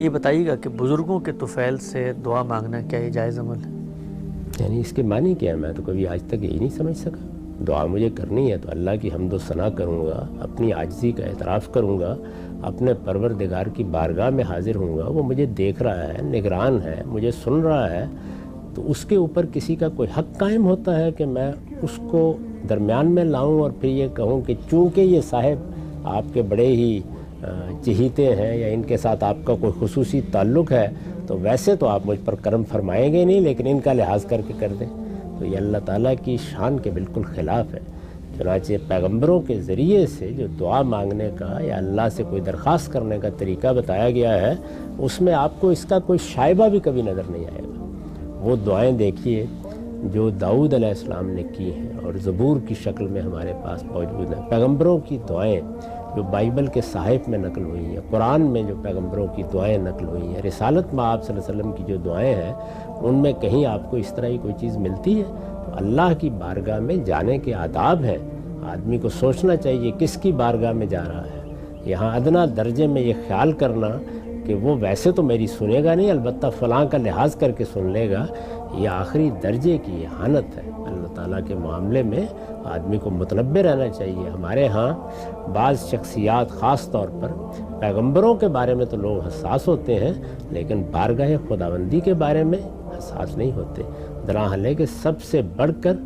یہ بتائیے گا کہ بزرگوں کے طفیل سے دعا مانگنا کیا یہ جائز عمل ہے؟ یعنی اس کے معنی کیا ہے؟ میں تو کبھی آج تک یہی نہیں سمجھ سکا۔ دعا مجھے کرنی ہے تو اللہ کی حمد و ثنا کروں گا، اپنی عاجزی کا اعتراف کروں گا، اپنے پروردگار کی بارگاہ میں حاضر ہوں گا۔ وہ مجھے دیکھ رہا ہے، نگران ہے، مجھے سن رہا ہے، تو اس کے اوپر کسی کا کوئی حق قائم ہوتا ہے کہ میں اس کو درمیان میں لاؤں اور پھر یہ کہوں کہ چونکہ یہ صاحب آپ کے بڑے ہی چہیتے ہیں یا ان کے ساتھ آپ کا کوئی خصوصی تعلق ہے تو ویسے تو آپ مجھ پر کرم فرمائیں گے نہیں، لیکن ان کا لحاظ کر کے کر دیں، تو یہ اللہ تعالیٰ کی شان کے بالکل خلاف ہے۔ چنانچہ پیغمبروں کے ذریعے سے جو دعا مانگنے کا یا اللہ سے کوئی درخواست کرنے کا طریقہ بتایا گیا ہے، اس میں آپ کو اس کا کوئی شائبہ بھی کبھی نظر نہیں آئے گا۔ وہ دعائیں دیکھیے جو داؤد علیہ السلام نے کی ہیں اور زبور کی شکل میں ہمارے پاس موجود ہیں، پیغمبروں کی دعائیں جو بائبل کے صحائف میں نقل ہوئی ہیں، قرآن میں جو پیغمبروں کی دعائیں نقل ہوئی ہیں، رسالت میں آپ صلی اللہ علیہ وسلم کی جو دعائیں ہیں، ان میں کہیں آپ کو اس طرح کی کوئی چیز ملتی ہے؟ تو اللہ کی بارگاہ میں جانے کے آداب ہیں، آدمی کو سوچنا چاہیے کس کی بارگاہ میں جا رہا ہے۔ یہاں ادنا درجے میں یہ خیال کرنا کہ وہ ویسے تو میری سنے گا نہیں، البتہ فلاں کا لحاظ کر کے سن لے گا، یہ آخری درجے کی اہانت ہے۔ اللہ تعالیٰ کے معاملے میں آدمی کو متنبہ رہنا چاہیے۔ ہمارے ہاں بعض شخصیات خاص طور پر پیغمبروں کے بارے میں تو لوگ حساس ہوتے ہیں، لیکن بارگاہ خداوندی کے بارے میں حساس نہیں ہوتے۔ دراحل ہے کہ سب سے بڑھ کر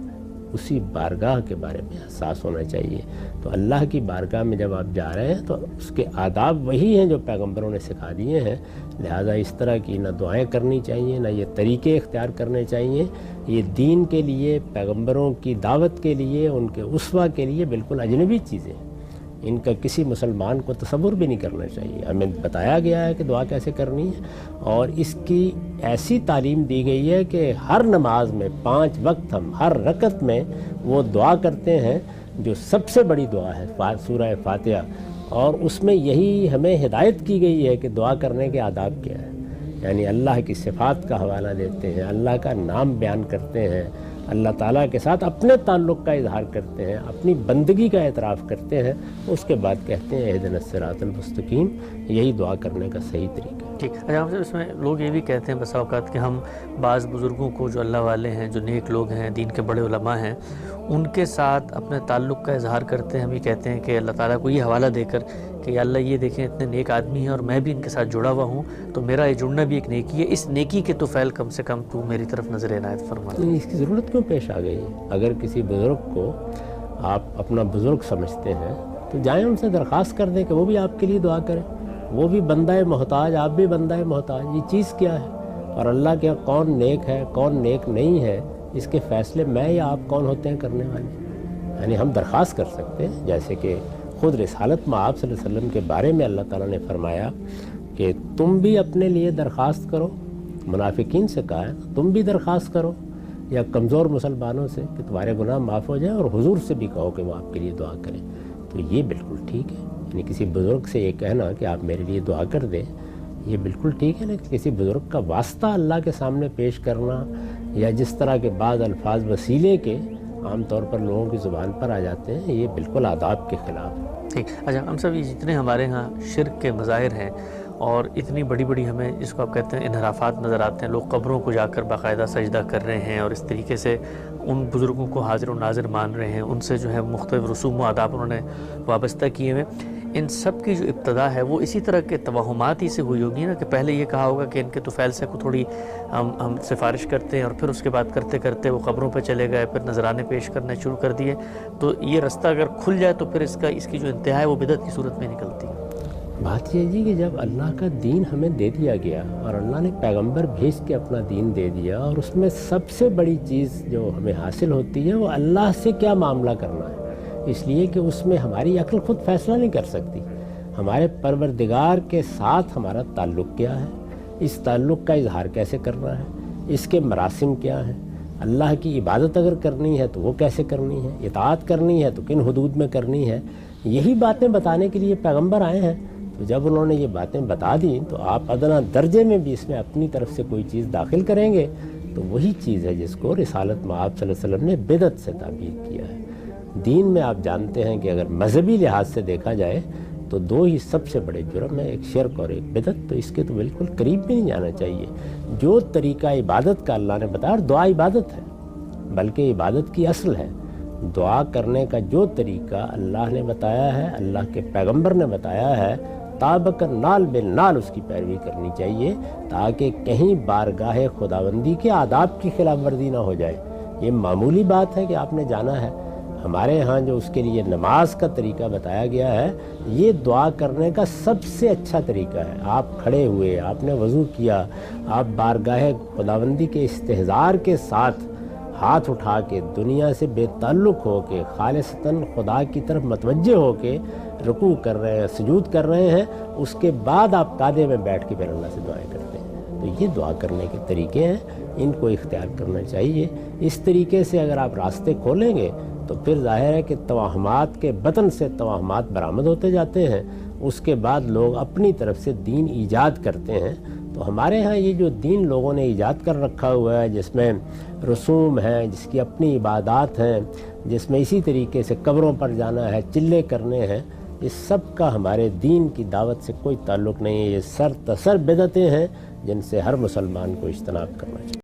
اسی بارگاہ کے بارے میں حساس ہونا چاہیے۔ تو اللہ کی بارگاہ میں جب آپ جا رہے ہیں تو اس کے آداب وہی ہیں جو پیغمبروں نے سکھا دیے ہیں، لہذا اس طرح کی نہ دعائیں کرنی چاہیے، نہ یہ طریقے اختیار کرنے چاہیے۔ یہ دین کے لیے، پیغمبروں کی دعوت کے لیے، ان کے اسوہ کے لیے بالکل اجنبی چیزیں ہیں، ان کا کسی مسلمان کو تصور بھی نہیں کرنا چاہیے۔ ہمیں بتایا گیا ہے کہ دعا کیسے کرنی ہے، اور اس کی ایسی تعلیم دی گئی ہے کہ ہر نماز میں 5 وقت ہم ہر رکعت میں وہ دعا کرتے ہیں جو سب سے بڑی دعا ہے، سورہ فاتحہ، اور اس میں یہی ہمیں ہدایت کی گئی ہے کہ دعا کرنے کے آداب کیا ہے۔ یعنی اللہ کی صفات کا حوالہ دیتے ہیں، اللہ کا نام بیان کرتے ہیں، اللہ تعالیٰ کے ساتھ اپنے تعلق کا اظہار کرتے ہیں، اپنی بندگی کا اعتراف کرتے ہیں، اس کے بعد کہتے ہیں اہدنا الصراط المستقیم۔ یہی دعا کرنے کا صحیح طریقہ ہے۔ ٹھیک، اچھا، اس میں لوگ یہ بھی کہتے ہیں بسا اوقات کہ ہم بعض بزرگوں کو جو اللہ والے ہیں، جو نیک لوگ ہیں، دین کے بڑے علماء ہیں، ان کے ساتھ اپنے تعلق کا اظہار کرتے ہیں۔ ہم یہ کہتے ہیں کہ اللہ تعالیٰ کو یہ حوالہ دے کر کہ یا اللہ یہ دیکھیں اتنے نیک آدمی ہیں اور میں بھی ان کے ساتھ جڑا ہوا ہوں، تو میرا یہ جڑنا بھی ایک نیکی ہے، اس نیکی کے طفیل کم سے کم تو میری طرف نظر عنایت فرما۔ اس کی ضرورت کیوں پیش آ گئی؟ اگر کسی بزرگ کو آپ اپنا بزرگ سمجھتے ہیں تو جائیں ان سے درخواست کر دیں کہ وہ بھی آپ کے لیے دعا کریں۔ وہ بھی بندہ محتاج، آپ بھی بندہ محتاج، یہ چیز کیا ہے؟ اور اللہ کے کون نیک ہے کون نیک نہیں ہے، اس کے فیصلے میں یا آپ کون ہوتے ہیں کرنے والے؟ یعنی ہم درخواست کر سکتے ہیں، جیسے کہ خود رسالت میں آپ صلی اللہ علیہ وسلم کے بارے میں اللہ تعالیٰ نے فرمایا کہ تم بھی اپنے لیے درخواست کرو، منافقین سے کہا ہے تم بھی درخواست کرو، یا کمزور مسلمانوں سے کہ تمہارے گناہ معاف ہو جائیں، اور حضور سے بھی کہو کہ وہ آپ کے لیے دعا کریں۔ تو یہ بالکل ٹھیک ہے، یعنی کسی بزرگ سے یہ کہنا کہ آپ میرے لیے دعا کر دیں، یہ بالکل ٹھیک ہے، لیکن کسی بزرگ کا واسطہ اللہ کے سامنے پیش کرنا، یا جس طرح کے بعض الفاظ وسیلے کے عام طور پر لوگوں کی زبان پر آ جاتے ہیں، یہ بالکل آداب کے خلاف ہے۔ ٹھیک، اچھا ہم سب یہ جتنے ہمارے ہاں شرک کے مظاہر ہیں اور اتنی بڑی بڑی ہمیں جس کو آپ کہتے ہیں انحرافات نظر آتے ہیں، لوگ قبروں کو جا کر باقاعدہ سجدہ کر رہے ہیں اور اس طریقے سے ان بزرگوں کو حاضر و ناظر مان رہے ہیں، ان سے جو ہے مختلف رسوم و آداب انہوں نے وابستہ کیے ہوئے، ان سب کی جو ابتدا ہے وہ اسی طرح کے توہمات ہی سے ہوئی ہوگی نا، کہ پہلے یہ کہا ہوگا کہ ان کے طفیل سے کو تھوڑی ہم سفارش کرتے ہیں، اور پھر اس کے بعد کرتے کرتے وہ قبروں پہ چلے گئے، پھر نذرانے پیش کرنے شروع کر دیے، تو یہ رستہ اگر کھل جائے تو پھر اس کی جو انتہا ہے وہ بدعت کی صورت میں نکلتی ہے۔ بات یہ جی کہ جب اللہ کا دین ہمیں دے دیا گیا اور اللہ نے پیغمبر بھیج کے اپنا دین دے دیا، اور اس میں سب سے بڑی چیز جو ہمیں حاصل ہوتی ہے وہ اللہ سے کیا معاملہ کرنا ہے، اس لیے کہ اس میں ہماری عقل خود فیصلہ نہیں کر سکتی۔ ہمارے پروردگار کے ساتھ ہمارا تعلق کیا ہے، اس تعلق کا اظہار کیسے کرنا ہے، اس کے مراسم کیا ہیں، اللہ کی عبادت اگر کرنی ہے تو وہ کیسے کرنی ہے، اطاعت کرنی ہے تو کن حدود میں کرنی ہے، یہی باتیں بتانے کے لیے پیغمبر آئے ہیں۔ تو جب انہوں نے یہ باتیں بتا دیں تو آپ ادنا درجے میں بھی اس میں اپنی طرف سے کوئی چیز داخل کریں گے تو وہی چیز ہے جس کو رسالت میں آپ صلی اللہ علیہ وسلم نے بدعت سے تعبیر کیا ہے۔ دین میں آپ جانتے ہیں کہ اگر مذہبی لحاظ سے دیکھا جائے تو دو ہی سب سے بڑے جرم ہیں، ایک شرک اور ایک بدعت، تو اس کے تو بالکل قریب بھی نہیں جانا چاہیے۔ جو طریقہ عبادت کا اللہ نے بتایا، اور دعا عبادت ہے بلکہ عبادت کی اصل ہے، دعا کرنے کا جو طریقہ اللہ نے بتایا ہے، اللہ کے پیغمبر نے بتایا ہے، طابق نال بالنال اس کی پیروی کرنی چاہیے، تاکہ کہیں بارگاہ خداوندی کے آداب کی خلاف ورزی نہ ہو جائے۔ یہ معمولی بات ہے کہ آپ نے جانا ہے۔ ہمارے ہاں جو اس کے لیے نماز کا طریقہ بتایا گیا ہے، یہ دعا کرنے کا سب سے اچھا طریقہ ہے۔ آپ کھڑے ہوئے، آپ نے وضو کیا، آپ بارگاہ خداوندی کے استحضار کے ساتھ ہاتھ اٹھا کے دنیا سے بے تعلق ہو کے خالصتاً خدا کی طرف متوجہ ہو کے رکوع کر رہے ہیں، سجود کر رہے ہیں، اس کے بعد آپ قعدے میں بیٹھ کے پھر اللہ سے دعائیں کرتے ہیں۔ تو یہ دعا کرنے کے طریقے ہیں، ان کو اختیار کرنا چاہیے۔ اس طریقے سے اگر آپ راستے کھولیں گے تو پھر ظاہر ہے کہ توہمات کے بطن سے توہمات برآمد ہوتے جاتے ہیں، اس کے بعد لوگ اپنی طرف سے دین ایجاد کرتے ہیں۔ تو ہمارے ہاں یہ جو دین لوگوں نے ایجاد کر رکھا ہوا ہے، جس میں رسوم ہیں، جس کی اپنی عبادات ہیں، جس میں اسی طریقے سے قبروں پر جانا ہے، چلے کرنے ہیں، اس سب کا ہمارے دین کی دعوت سے کوئی تعلق نہیں ہے۔ یہ سر تسر بدعتیں ہیں جن سے ہر مسلمان کو اجتناب کرنا چاہیے۔